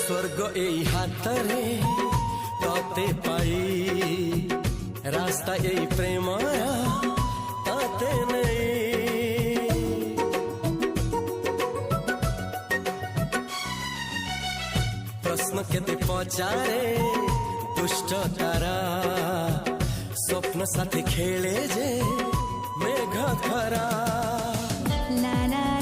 स्वर्ग এই হাতরে ততে পাই রাস্তা এই প্রেম তাতে নেই প্রশ্ন কেতে পচারে দুষ্ট তারা স্বপ্ন সাথে খেলে যে মেঘ খরা লা লা